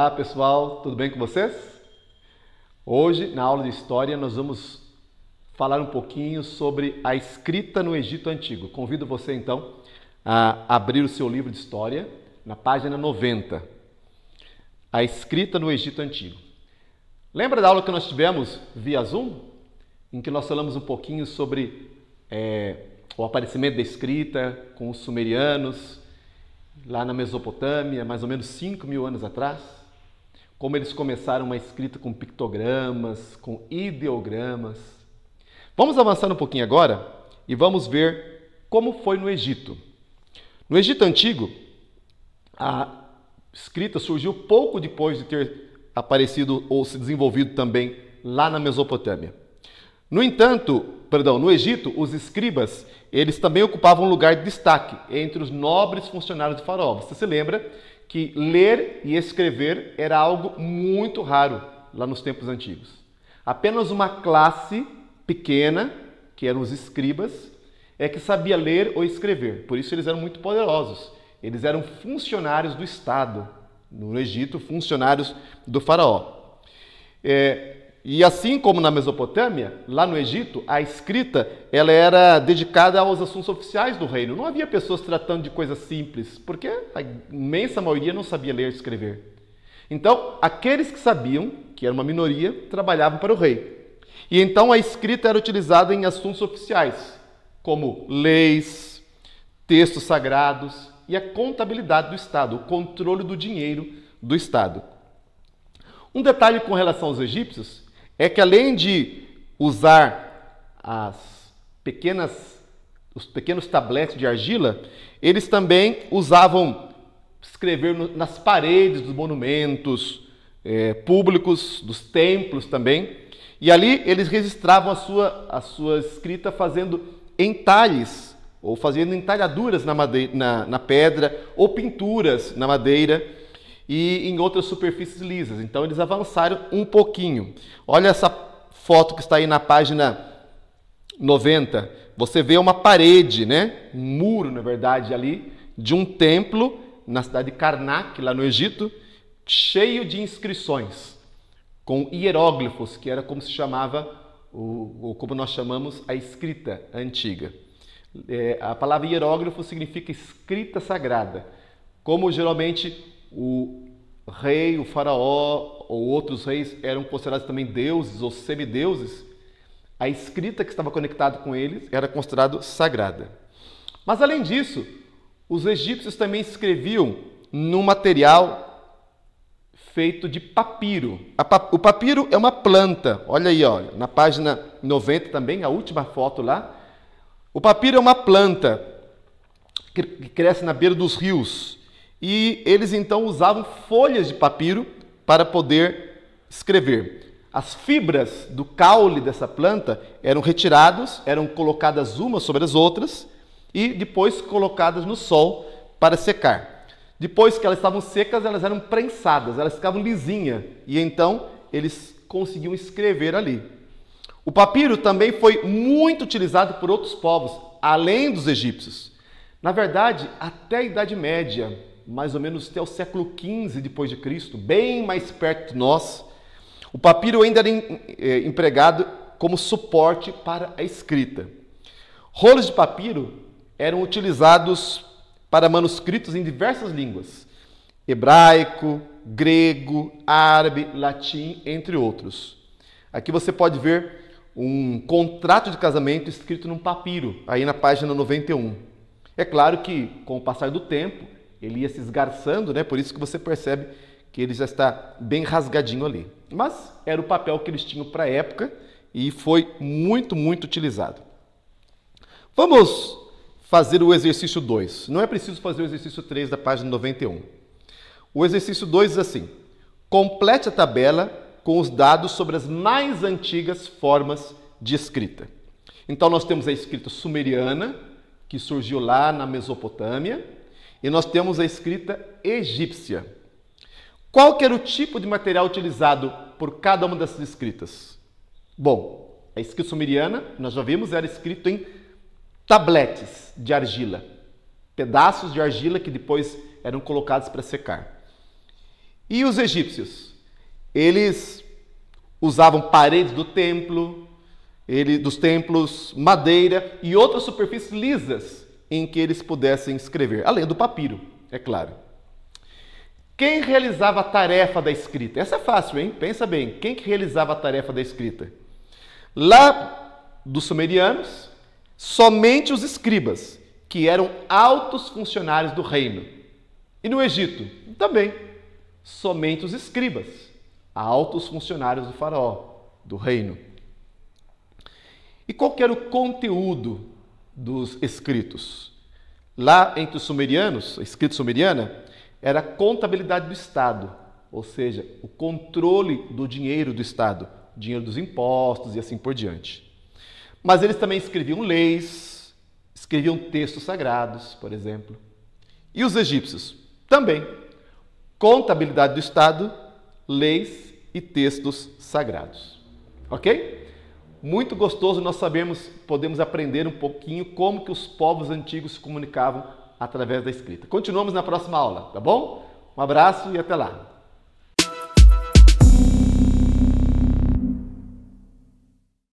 Olá pessoal, tudo bem com vocês? Hoje, na aula de História, nós vamos falar um pouquinho sobre a escrita no Egito Antigo. Convido você então a abrir o seu livro de História na página 90. A escrita no Egito Antigo. Lembra da aula que nós tivemos via Zoom? Em que nós falamos um pouquinho sobre o aparecimento da escrita com os sumerianos, lá na Mesopotâmia, mais ou menos 5.000 anos atrás, como eles começaram uma escrita com pictogramas, com ideogramas. Vamos avançar um pouquinho agora e vamos ver como foi no Egito. No Egito Antigo, a escrita surgiu pouco depois de ter aparecido ou se desenvolvido também lá na Mesopotâmia. No Egito, os escribas, eles também ocupavam um lugar de destaque entre os nobres funcionários de Faraó. Você se lembra que ler e escrever era algo muito raro lá nos tempos antigos. Apenas uma classe pequena, que eram os escribas, é que sabia ler ou escrever. Por isso eles eram muito poderosos. Eles eram funcionários do Estado. No Egito, funcionários do Faraó. E assim como na Mesopotâmia, lá no Egito, a escrita ela era dedicada aos assuntos oficiais do reino. Não havia pessoas tratando de coisas simples, porque a imensa maioria não sabia ler e escrever. Então, aqueles que sabiam, que era uma minoria, trabalhavam para o rei. E então a escrita era utilizada em assuntos oficiais, como leis, textos sagrados e a contabilidade do Estado, o controle do dinheiro do Estado. Um detalhe com relação aos egípcios é que, além de usar os pequenos tabletes de argila, eles também usavam escrever nas paredes dos monumentos públicos, dos templos também. E ali eles registravam a sua escrita fazendo entalhes, ou fazendo entalhaduras na pedra, ou pinturas na madeira e em outras superfícies lisas. Então eles avançaram um pouquinho. Olha essa foto que está aí na página 90. Você vê uma parede, né? Um muro, na verdade, ali, de um templo na cidade de Karnak, lá no Egito, cheio de inscrições, com hieróglifos, que era como se chamava, ou como nós chamamos, a escrita antiga. A palavra hieróglifo significa escrita sagrada. Como geralmente o rei, o faraó ou outros reis eram considerados também deuses ou semideuses, a escrita que estava conectada com eles era considerada sagrada. Mas além disso, os egípcios também escreviam num material feito de papiro. O papiro é uma planta. Olha aí, olha, na página 90 também, a última foto lá. O papiro é uma planta que cresce na beira dos rios. E eles então usavam folhas de papiro para poder escrever. As fibras do caule dessa planta eram retiradas, eram colocadas umas sobre as outras e depois colocadas no sol para secar. Depois que elas estavam secas, elas eram prensadas, elas ficavam lisinhas e então eles conseguiam escrever ali. O papiro também foi muito utilizado por outros povos, além dos egípcios. Na verdade, até a Idade Média, mais ou menos até o século XV depois de Cristo, bem mais perto de nós, o papiro ainda era empregado como suporte para a escrita. Rolos de papiro eram utilizados para manuscritos em diversas línguas: hebraico, grego, árabe, latim, entre outros. Aqui você pode ver um contrato de casamento escrito num papiro, aí na página 91. É claro que, com o passar do tempo, ele ia se esgarçando, né? Por isso que você percebe que ele já está bem rasgadinho ali. Mas era o papel que eles tinham para a época e foi muito, muito utilizado. Vamos fazer o exercício 2. Não é preciso fazer o exercício 3 da página 91. O exercício 2 diz assim: complete a tabela com os dados sobre as mais antigas formas de escrita. Então nós temos a escrita sumeriana, que surgiu lá na Mesopotâmia, e nós temos a escrita egípcia. Qual que era o tipo de material utilizado por cada uma dessas escritas? Bom, a escrita sumeriana, nós já vimos, era escrito em tabletes de argila, pedaços de argila que depois eram colocados para secar. E os egípcios? Eles usavam paredes do templo, dos templos, madeira e outras superfícies lisas em que eles pudessem escrever, além do papiro, é claro. Quem realizava a tarefa da escrita? Essa é fácil, hein? Pensa bem. Quem que realizava a tarefa da escrita? Lá dos sumerianos, somente os escribas, que eram altos funcionários do reino. E no Egito? Também, somente os escribas, altos funcionários do faraó, do reino. E qual que era o conteúdo dos escritos? Lá entre os sumerianos, a escrita sumeriana, era a contabilidade do Estado, ou seja, o controle do dinheiro do Estado, dinheiro dos impostos e assim por diante. Mas eles também escreviam leis, escreviam textos sagrados, por exemplo. E os egípcios? Também. Contabilidade do Estado, leis e textos sagrados. Ok? Muito gostoso nós podemos aprender um pouquinho como que os povos antigos se comunicavam através da escrita. Continuamos na próxima aula, tá bom? Um abraço e até lá!